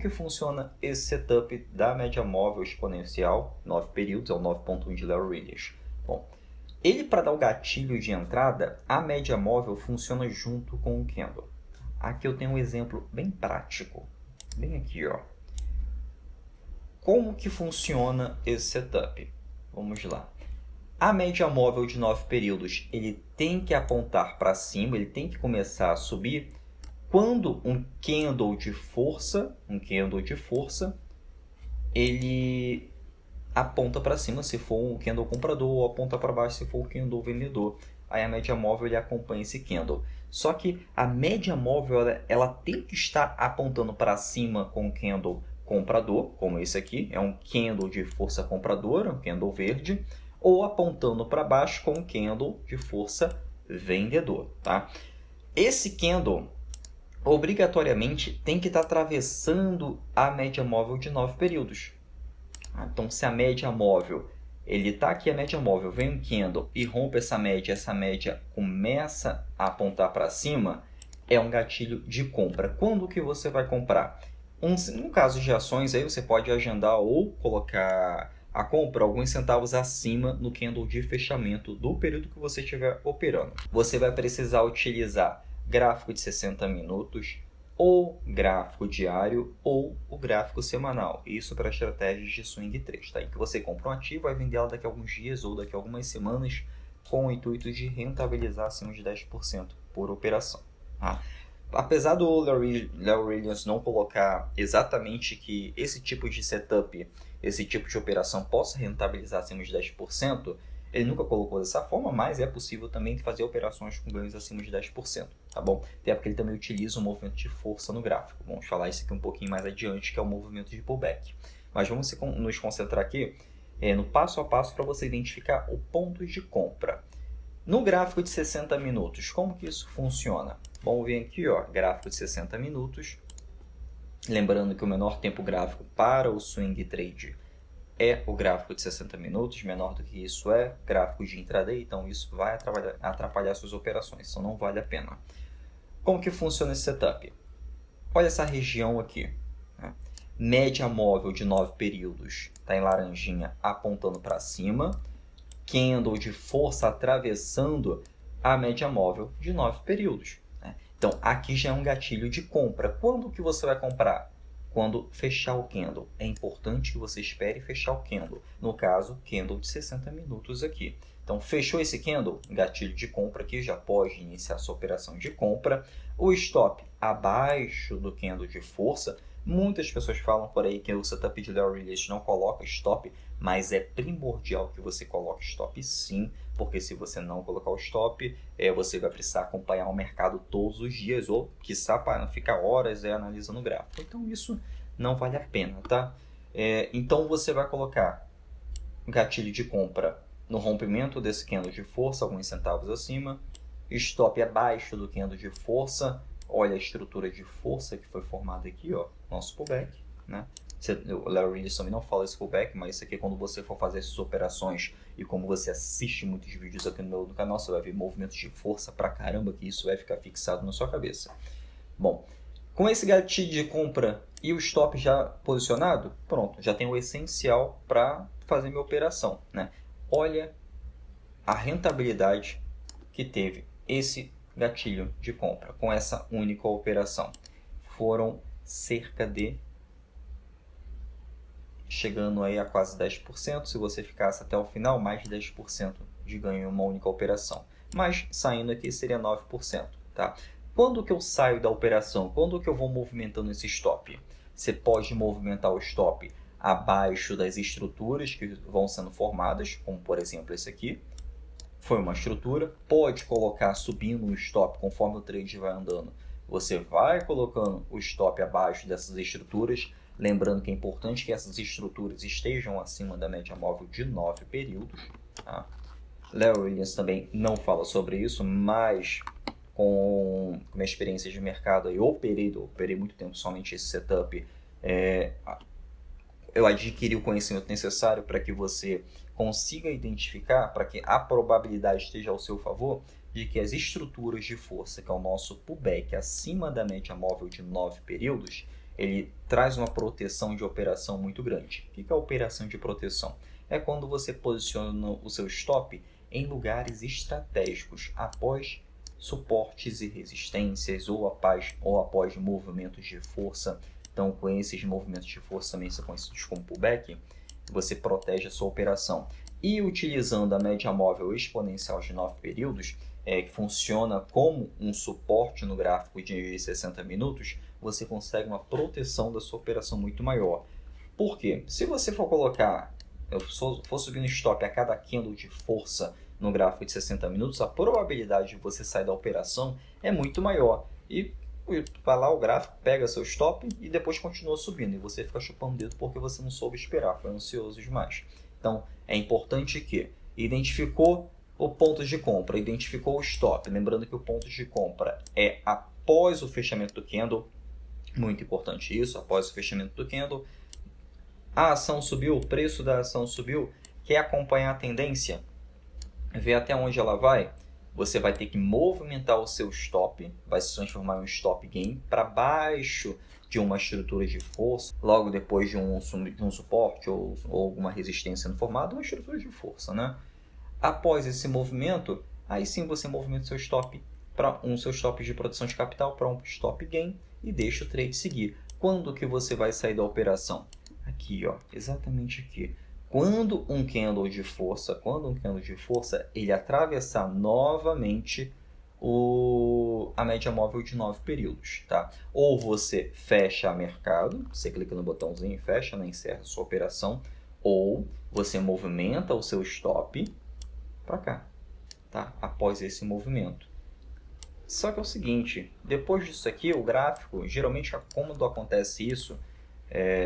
que funciona esse setup da média móvel exponencial, 9 períodos, é o 9.1 de Larry Williams? Bom, ele, para dar o gatilho de entrada, a média móvel funciona junto com o candle. Aqui eu tenho um exemplo bem prático, bem aqui, ó. Como que funciona esse setup? Vamos lá. A média móvel de 9 períodos, ele tem que apontar para cima, ele tem que começar a subir quando um candle de força, ele aponta para cima se for um candle comprador, ou aponta para baixo se for um candle vendedor. Aí a média móvel ele acompanha esse candle. Só que a média móvel ela tem que estar apontando para cima com o candle comprador, como esse aqui, é um candle de força compradora, um candle verde, ou apontando para baixo com um candle de força vendedor, tá? Esse candle obrigatoriamente tem que estar atravessando a média móvel de 9 períodos. Então, se a média móvel, ele está aqui, a média móvel, vem um candle e rompe essa média começa a apontar para cima, é um gatilho de compra. Quando que você vai comprar? No caso de ações, aí você pode agendar ou colocar a compra alguns centavos acima no candle de fechamento do período que você estiver operando. Você vai precisar utilizar gráfico de 60 minutos, ou gráfico diário, ou o gráfico semanal. Isso para estratégias de swing trade, tá? Em que você compra um ativo, vai vender ela daqui a alguns dias ou daqui a algumas semanas, com o intuito de rentabilizar acima de 10% por operação. Tá? Apesar do Larry Williams não colocar exatamente que esse tipo de setup, esse tipo de operação possa rentabilizar acima de 10%, ele nunca colocou dessa forma, mas é possível também fazer operações com ganhos acima de 10%, tá bom? Até porque ele também utiliza um movimento de força no gráfico. Vamos falar isso aqui um pouquinho mais adiante, que é o movimento de pullback. Mas vamos nos concentrar aqui no passo a passo para você identificar o ponto de compra. No gráfico de 60 minutos, como que isso funciona? Vamos ver aqui, ó, gráfico de 60 minutos. Lembrando que o menor tempo gráfico para o swing trade é o gráfico de 60 minutos, menor do que isso é gráfico de intraday, então isso vai atrapalhar suas operações, então não vale a pena. Como que funciona esse setup? Olha essa região aqui, né? Média móvel de 9 períodos, está em laranjinha apontando para cima, candle de força atravessando a média móvel de 9 períodos. Né? Então aqui já é um gatilho de compra. Quando que você vai comprar? Quando fechar o candle. É importante que você espere fechar o candle. No caso, candle de 60 minutos aqui. Então, fechou esse candle, gatilho de compra aqui, já pode iniciar sua operação de compra. O stop abaixo do candle de força. Muitas pessoas falam por aí que o setup de Larry Williams não coloca stop, mas é primordial que você coloque stop sim, porque se você não colocar o stop, você vai precisar acompanhar o mercado todos os dias, ou quiçá para ficar horas analisando o gráfico. Então isso não vale a pena, tá? Então você vai colocar gatilho de compra no rompimento desse candle de força, alguns centavos acima, stop abaixo do candle de força. Olha a estrutura de força que foi formada aqui, ó, nosso pullback, né? O Larry Williams também não fala esse pullback, mas isso aqui quando você for fazer essas operações e como você assiste muitos vídeos aqui no meu canal, você vai ver movimentos de força pra caramba, que isso vai ficar fixado na sua cabeça. Bom, com esse gatilho de compra e o stop já posicionado, pronto, já tem o essencial para fazer minha operação, né? Olha a rentabilidade que teve esse gatilho de compra com essa única operação. Foram cerca de, chegando aí a quase 10%, se você ficasse até o final, mais de 10% de ganho em uma única operação. Mas saindo aqui seria 9%, tá? Quando que eu saio da operação? Quando que eu vou movimentando esse stop? Você pode movimentar o stop abaixo das estruturas que vão sendo formadas, como por exemplo esse aqui. Foi uma estrutura, pode colocar subindo o stop conforme o trade vai andando. Você vai colocando o stop abaixo dessas estruturas, lembrando que é importante que essas estruturas estejam acima da média móvel de 9 períodos. Tá? Larry Williams também não fala sobre isso, mas com minha experiência de mercado, eu operei muito tempo somente esse setup. Eu adquiri o conhecimento necessário para que você consiga identificar, para que a probabilidade esteja ao seu favor, de que as estruturas de força, que é o nosso pullback acima da média móvel de 9 períodos, ele traz uma proteção de operação muito grande. O que é a operação de proteção? É quando você posiciona o seu stop em lugares estratégicos, após suportes e resistências ou após movimentos de força. Então, com esses movimentos de força também são conhecidos como pullback, você protege a sua operação. E utilizando a média móvel exponencial de 9 períodos, que funciona como um suporte no gráfico de 60 minutos, você consegue uma proteção da sua operação muito maior. Por quê? Se você for colocar, for subindo stop a cada candle de força no gráfico de 60 minutos, a probabilidade de você sair da operação é muito maior. E vai lá o gráfico, pega seu stop e depois continua subindo. E você fica chupando o dedo porque você não soube esperar, foi ansioso demais. Então, é importante que identificou o ponto de compra, identificou o stop. Lembrando que o ponto de compra é após o fechamento do candle. Muito importante isso, após o fechamento do candle. A ação subiu, o preço da ação subiu. Quer acompanhar a tendência? Ver até onde ela vai? Você vai ter que movimentar o seu stop, vai se transformar em um stop gain para baixo de uma estrutura de força, logo depois de um suporte ou alguma resistência no formato, uma estrutura de força, né? Após esse movimento, aí sim você movimenta o seu stop para seu stop de proteção de capital para um stop gain e deixa o trade seguir. Quando que você vai sair da operação? Aqui, ó, exatamente aqui. Quando um candle de força, ele atravessar novamente a média móvel de 9 períodos, tá? Ou você fecha a mercado, você clica no botãozinho e fecha, né? Encerra a sua operação, ou você movimenta o seu stop para cá, tá? Após esse movimento. Só que é o seguinte, depois disso aqui, o gráfico, geralmente quando acontece isso,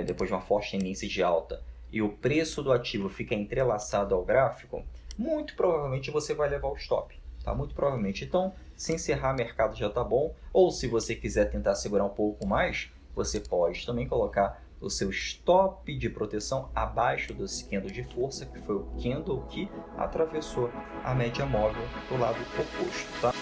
depois de uma forte tendência de alta, e o preço do ativo fica entrelaçado ao gráfico, muito provavelmente você vai levar o stop, tá? Muito provavelmente. Então, se encerrar o mercado já tá bom, ou se você quiser tentar segurar um pouco mais, você pode também colocar o seu stop de proteção abaixo desse candle de força, que foi o candle que atravessou a média móvel do lado oposto, tá?